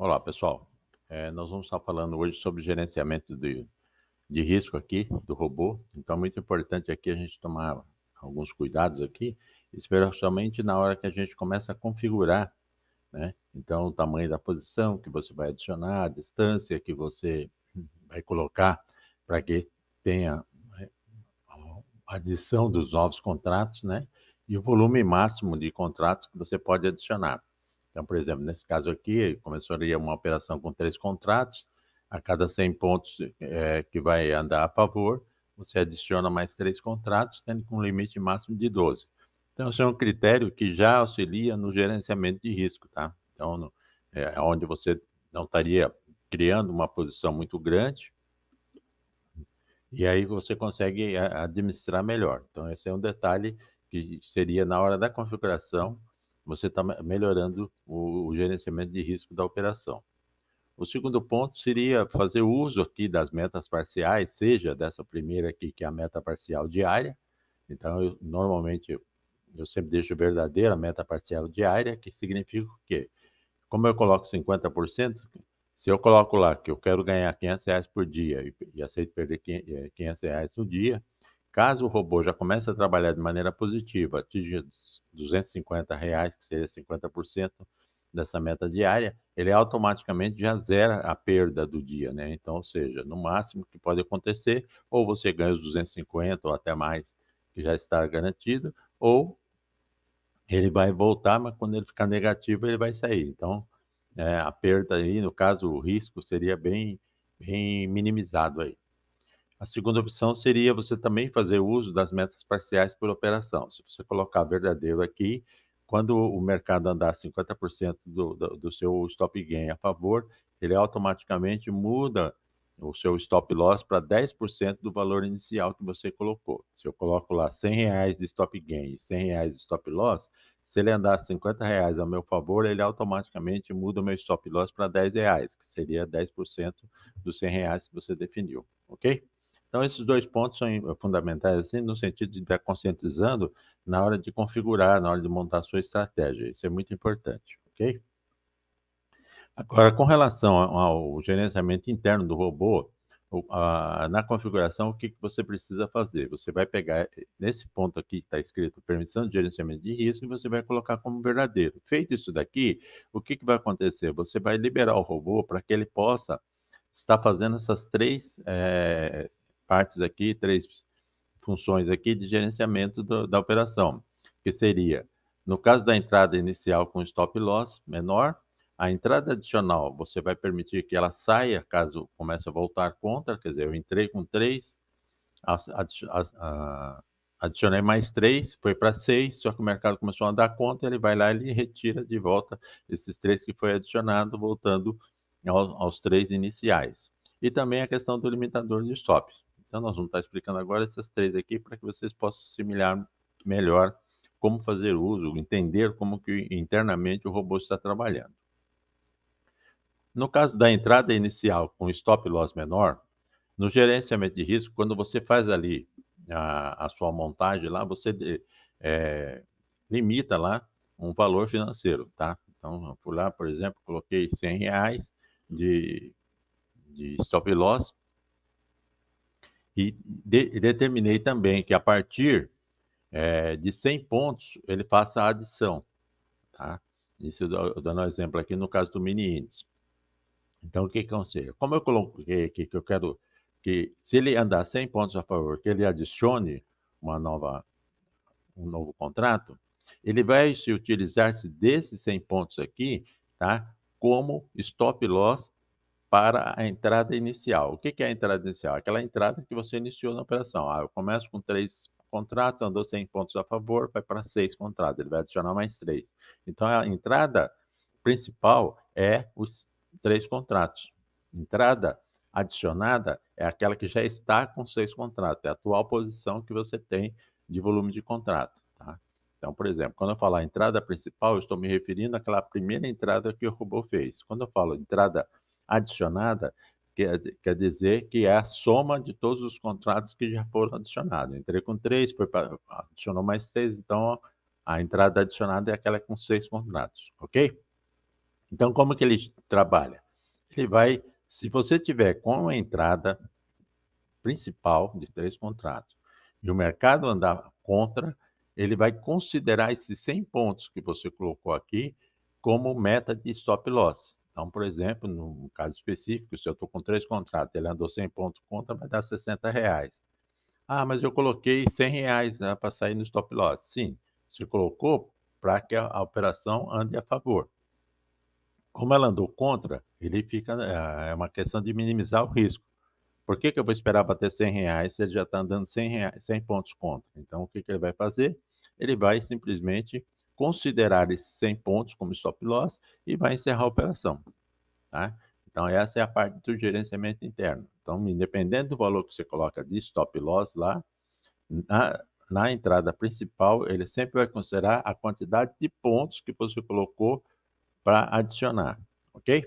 Olá, pessoal. Nós vamos estar falando hoje sobre gerenciamento de risco aqui do robô. Então, é muito importante aqui a gente tomar alguns cuidados aqui, especialmente na hora que a gente começa a configurar, né? Então, o tamanho da posição que você vai adicionar, a distância que você vai colocar para que tenha né, a adição dos novos contratos, né? E o volume máximo de contratos que você pode adicionar. Então, por exemplo, nesse caso aqui, começaria uma operação com 3 contratos, a cada 100 pontos que vai andar a favor, você adiciona mais 3 contratos, tendo com um limite máximo de 12. Então, esse é um critério que já auxilia no gerenciamento de risco, tá? Então, onde você não estaria criando uma posição muito grande, e aí você consegue administrar melhor. Então, esse é um detalhe que seria na hora da configuração, você está melhorando o gerenciamento de risco da operação. O segundo ponto seria fazer uso aqui das metas parciais, seja dessa primeira aqui, que é a meta parcial diária. Então, normalmente, eu sempre deixo verdadeira a meta parcial diária, que significa o quê? Como eu coloco 50%, se eu coloco lá que eu quero ganhar R$ 500 por dia e aceito perder R$ 500 no dia, caso o robô já comece a trabalhar de maneira positiva, atinja R$ 250, que seria 50% dessa meta diária, ele automaticamente já zera a perda do dia, né? Então, ou seja, no máximo que pode acontecer, ou você ganha os 250 ou até mais, que já está garantido, ou ele vai voltar, mas quando ele ficar negativo, ele vai sair. Então, a perda aí, no caso, o risco seria bem minimizado aí. A segunda opção seria você também fazer uso das metas parciais por operação. Se você colocar verdadeiro aqui, quando o mercado andar 50% do seu stop gain a favor, ele automaticamente muda o seu stop loss para 10% do valor inicial que você colocou. Se eu coloco lá R$ 100 de stop gain e R$ 100 de stop loss, se ele andar R$ 50 a meu favor, ele automaticamente muda o meu stop loss para R$ 10, que seria 10% dos R$ 100 que você definiu, ok? Então, esses 2 pontos são fundamentais, assim, no sentido de estar conscientizando na hora de configurar, na hora de montar a sua estratégia. Isso é muito importante, ok? Agora, com relação ao gerenciamento interno do robô, na configuração, o que, que você precisa fazer? Você vai pegar nesse ponto aqui que está escrito permissão de gerenciamento de risco e você vai colocar como verdadeiro. Feito isso daqui, o que, que vai acontecer? Você vai liberar o robô para que ele possa estar fazendo essas três partes aqui, três funções aqui de gerenciamento da operação, que seria, no caso da entrada inicial com stop loss menor, a entrada adicional você vai permitir que ela saia caso comece a voltar contra, quer dizer, eu entrei com 3, adicionei mais 3, foi para 6, só que o mercado começou a dar conta, ele vai lá e retira de volta esses 3 que foi adicionado, voltando aos 3 iniciais. E também a questão do limitador de stop. Então, nós vamos estar explicando agora essas 3 aqui para que vocês possam assimilar melhor como fazer uso, entender como que internamente o robô está trabalhando. No caso da entrada inicial com stop loss menor, no gerenciamento de risco, quando você faz ali a sua montagem lá, você eh, limita lá um valor financeiro, tá? Então, eu fui lá, por exemplo, coloquei R$ 100 de, de stop loss e determinei também que a partir de 100 pontos ele faça a adição, tá? Isso eu dando um exemplo aqui no caso do mini índice. Então, o que que aconselho? Como eu coloquei aqui que eu quero que, se ele andar 100 pontos a favor, que ele adicione uma nova, um novo contrato, ele vai se utilizar-se desses 100 pontos aqui, tá? Como stop loss para a entrada inicial. O que que é a entrada inicial? Aquela entrada que você iniciou na operação. Eu começo com 3 contratos, andou 100 pontos a favor, vai para 6 contratos, ele vai adicionar mais 3. Então, a entrada principal é os 3 contratos. Entrada adicionada é aquela que já está com 6 contratos, é a atual posição que você tem de volume de contrato, tá? Então, por exemplo, quando eu falar entrada principal, eu estou me referindo àquela primeira entrada que o robô fez. Quando eu falo entrada adicionada, quer dizer que é a soma de todos os contratos que já foram adicionados. Entrei com 3, adicionou mais 3, então a entrada adicionada é aquela com 6 contratos, ok? Então, como que ele trabalha? Ele vai, se você tiver com a entrada principal de 3 contratos e o mercado andar contra, ele vai considerar esses 100 pontos que você colocou aqui como meta de stop loss. Então, por exemplo, no caso específico, se eu estou com 3 contratos, ele andou 100 pontos contra, vai dar R$ 60. Ah, mas eu coloquei R$ 100, né, para sair no stop loss. Sim, você colocou para que a operação ande a favor. Como ela andou contra, ele fica, é uma questão de minimizar o risco. Por que que eu vou esperar bater R$ 100 se ele já está andando R$ 100, 100 pontos contra? Então, o que que ele vai fazer? Ele vai simplesmente considerar esses 100 pontos como stop loss e vai encerrar a operação, tá? Então, essa é a parte do gerenciamento interno. Então, independente do valor que você coloca de stop loss lá, na entrada principal, ele sempre vai considerar a quantidade de pontos que você colocou para adicionar, ok?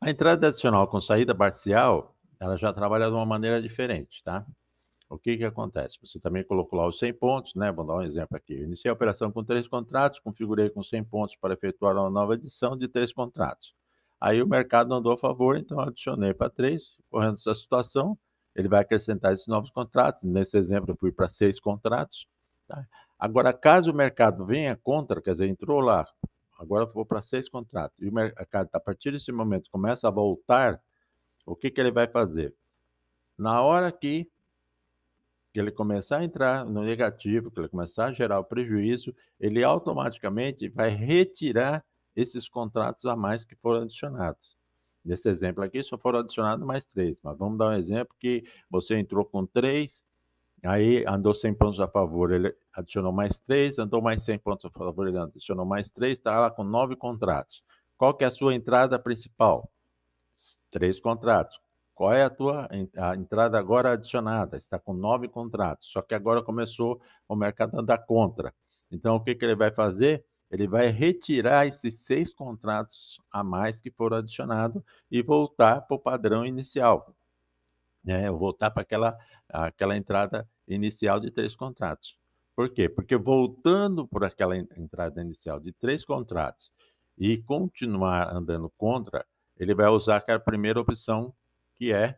A entrada adicional com saída parcial, ela já trabalha de uma maneira diferente, tá? O que que acontece? Você também colocou lá os 100 pontos, né? Vou dar um exemplo aqui. Eu iniciei a operação com 3 contratos, configurei com 100 pontos para efetuar uma nova adição de 3 contratos. Aí o mercado andou a favor, então adicionei para 3, correndo essa situação, ele vai acrescentar esses novos contratos. Nesse exemplo, eu fui para 6 contratos, tá? Agora, caso o mercado venha contra, quer dizer, entrou lá, agora eu vou para 6 contratos, e o mercado, a partir desse momento, começa a voltar, o que que ele vai fazer? Na hora que ele começar a entrar no negativo, que ele começar a gerar o prejuízo, ele automaticamente vai retirar esses contratos a mais que foram adicionados. Nesse exemplo aqui, só foram adicionados mais 3, mas vamos dar um exemplo que você entrou com 3, aí andou 100 pontos a favor, ele adicionou mais 3, andou mais 100 pontos a favor, ele adicionou mais 3, está lá com 9 contratos. Qual que é a sua entrada principal? 3 contratos. Qual é a entrada agora adicionada? Está com 9 contratos, só que agora começou o mercado a andar contra. Então, o que que ele vai fazer? Ele vai retirar esses 6 contratos a mais que foram adicionados e voltar para o padrão inicial, né? Voltar para aquela entrada inicial de 3 contratos. Por quê? Porque voltando por aquela entrada inicial de 3 contratos e continuar andando contra, ele vai usar aquela primeira opção, que é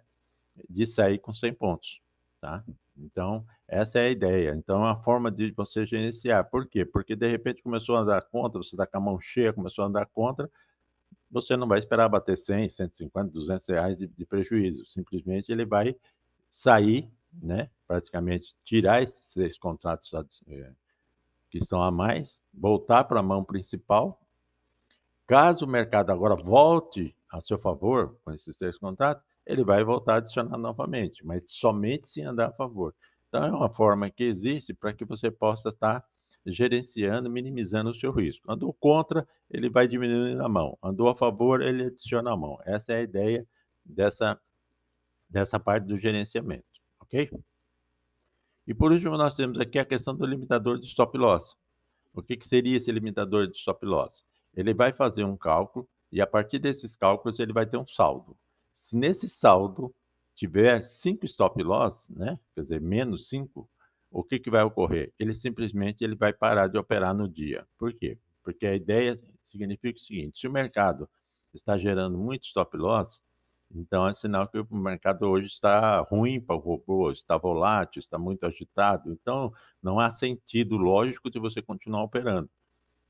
de sair com 100 pontos, tá? Então, essa é a ideia. Então, é uma forma de você gerenciar. Por quê? Porque de repente começou a andar contra, você está com a mão cheia, começou a andar contra, você não vai esperar bater 100, 150, R$ 200 de prejuízo. Simplesmente ele vai sair, né? Praticamente tirar esses 6 contratos que estão a mais, voltar para a mão principal. Caso o mercado agora volte a seu favor com esses 3 contratos, ele vai voltar a adicionar novamente, mas somente se andar a favor. Então, é uma forma que existe para que você possa estar gerenciando, minimizando o seu risco. Andou contra, ele vai diminuindo a mão. Andou a favor, ele adiciona a mão. Essa é a ideia dessa, dessa parte do gerenciamento, ok? E por último, nós temos aqui a questão do limitador de stop loss. O que que seria esse limitador de stop loss? Ele vai fazer um cálculo e a partir desses cálculos ele vai ter um saldo. Se nesse saldo tiver 5 stop loss, né, quer dizer, menos 5, o que que vai ocorrer? Ele vai parar de operar no dia. Por quê? Porque a ideia significa o seguinte: se o mercado está gerando muito stop loss, então é sinal que o mercado hoje está ruim para o robô, está volátil, está muito agitado. Então, não há sentido lógico de você continuar operando.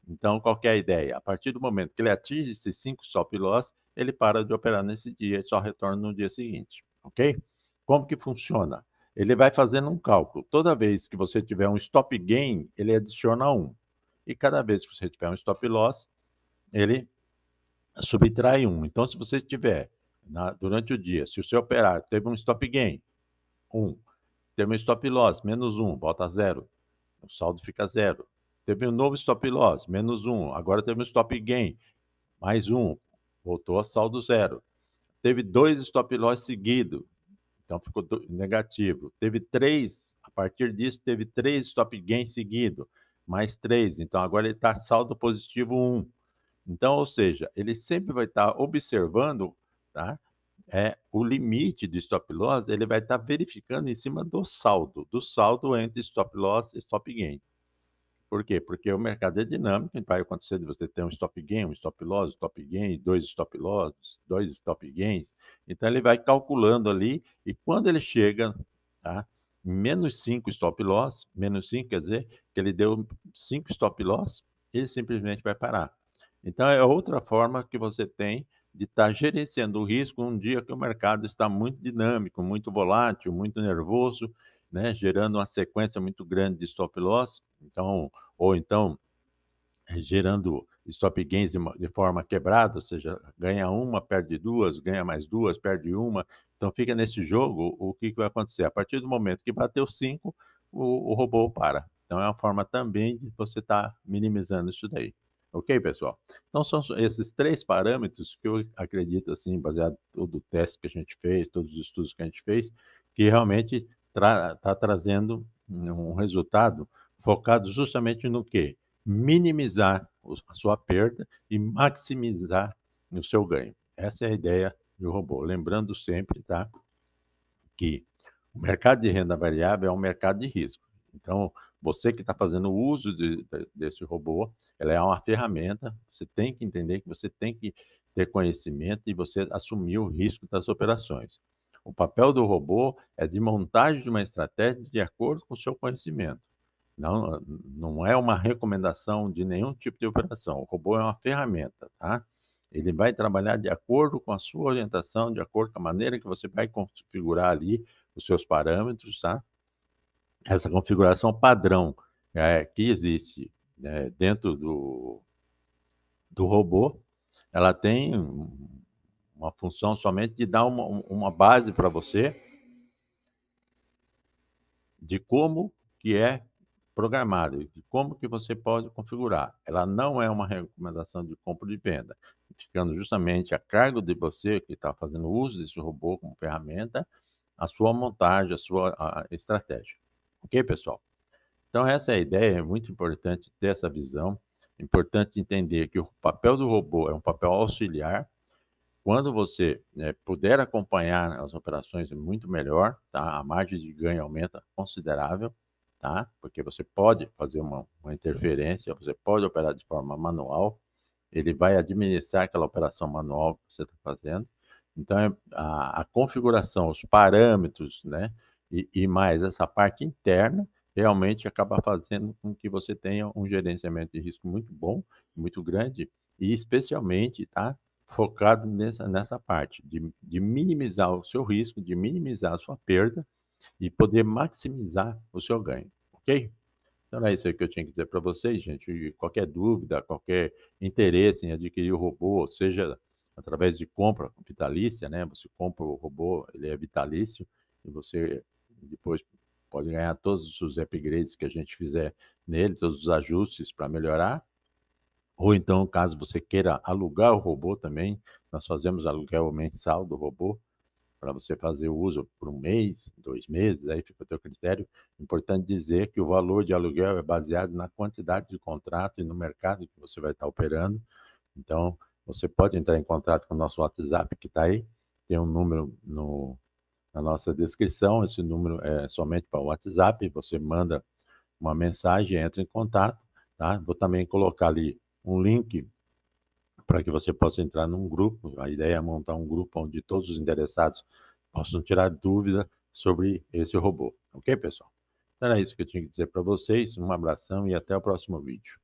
Então, qual que é a ideia? A partir do momento que ele atinge esses 5 stop loss, ele para de operar nesse dia e só retorna no dia seguinte, ok? Como que funciona? Ele vai fazendo um cálculo. Toda vez que você tiver um stop gain, ele adiciona 1. E cada vez que você tiver um stop loss, ele subtrai 1. Então, se você tiver, durante o dia, se o seu operário teve um stop gain, 1, teve um stop loss, menos 1, volta a 0, o saldo fica 0. Teve um novo stop loss, menos 1, agora teve um stop gain, mais 1, voltou a saldo 0. Teve 2 stop loss seguidos, então ficou negativo. Teve 3, a partir disso, teve 3 stop gain seguidos, mais 3, então agora ele está saldo positivo 1. Então, ou seja, ele sempre vai estar observando, tá? O limite de stop loss, ele vai estar verificando em cima do saldo entre stop loss e stop gain. Por quê? Porque o mercado é dinâmico e vai acontecer de você ter um stop gain, um stop loss, stop gain, 2 stop losses, 2 stop gains. Então ele vai calculando ali e quando ele chega, tá, menos 5 stop loss, menos 5 quer dizer que ele deu 5 stop loss, ele simplesmente vai parar. Então é outra forma que você tem de estar gerenciando o risco um dia que o mercado está muito dinâmico, muito volátil, muito nervoso, né, gerando uma sequência muito grande de stop loss. Então, ou então gerando stop gains de forma quebrada, ou seja, ganha uma, perde duas, ganha mais duas, perde uma. Então fica nesse jogo, o que, que vai acontecer? A partir do momento que bateu 5, o robô para. Então é uma forma também de você estar minimizando isso daí. Ok, pessoal? Então são esses três parâmetros que eu acredito, assim, baseado em todo o teste que a gente fez, todos os estudos que a gente fez, que realmente está trazendo um resultado focado justamente no quê? Minimizar a sua perda e maximizar o seu ganho. Essa é a ideia do robô. Lembrando sempre, tá, que o mercado de renda variável é um mercado de risco. Então, você que está fazendo uso desse robô, ela é uma ferramenta, você tem que entender que você tem que ter conhecimento e você assumir o risco das operações. O papel do robô é de montagem de uma estratégia de acordo com o seu conhecimento. Não é uma recomendação de nenhum tipo de operação. O robô é uma ferramenta, tá? Ele vai trabalhar de acordo com a sua orientação, de acordo com a maneira que você vai configurar ali os seus parâmetros, tá? Essa configuração padrão que existe, né, dentro do robô, ela tem uma função somente de dar uma base para você de como que é programado, de como que você pode configurar. Ela não é uma recomendação de compra e de venda, ficando justamente a cargo de você que está fazendo uso desse robô como ferramenta, a sua montagem, a estratégia. Ok, pessoal? Então essa é a ideia, é muito importante ter essa visão, é importante entender que o papel do robô é um papel auxiliar. Quando você puder acompanhar as operações, é muito melhor, tá? A margem de ganho aumenta considerável, tá? Porque você pode fazer uma interferência, você pode operar de forma manual, ele vai administrar aquela operação manual que você está fazendo. Então, a configuração, os parâmetros, né? E mais essa parte interna, realmente acaba fazendo com que você tenha um gerenciamento de risco muito bom, muito grande, e especialmente, tá? Focado nessa parte de minimizar o seu risco, de minimizar a sua perda e poder maximizar o seu ganho, ok? Então é isso aí que eu tinha que dizer para vocês, gente. E qualquer dúvida, qualquer interesse em adquirir o robô, seja através de compra vitalícia, né? Você compra o robô, ele é vitalício e você depois pode ganhar todos os upgrades que a gente fizer nele, todos os ajustes para melhorar. Ou então, caso você queira alugar o robô também, nós fazemos aluguel mensal do robô para você fazer o uso por um mês, 2 meses, aí fica a teu critério. Importante dizer que o valor de aluguel é baseado na quantidade de contrato e no mercado que você vai estar operando. Então, você pode entrar em contato com o nosso WhatsApp que está aí, tem um número na nossa descrição, esse número é somente para o WhatsApp, você manda uma mensagem, entra em contato, tá? Vou também colocar ali um link para que você possa entrar num grupo. A ideia é montar um grupo onde todos os interessados possam tirar dúvida sobre esse robô. Ok, pessoal? Então era isso que eu tinha que dizer para vocês. Um abração e até o próximo vídeo.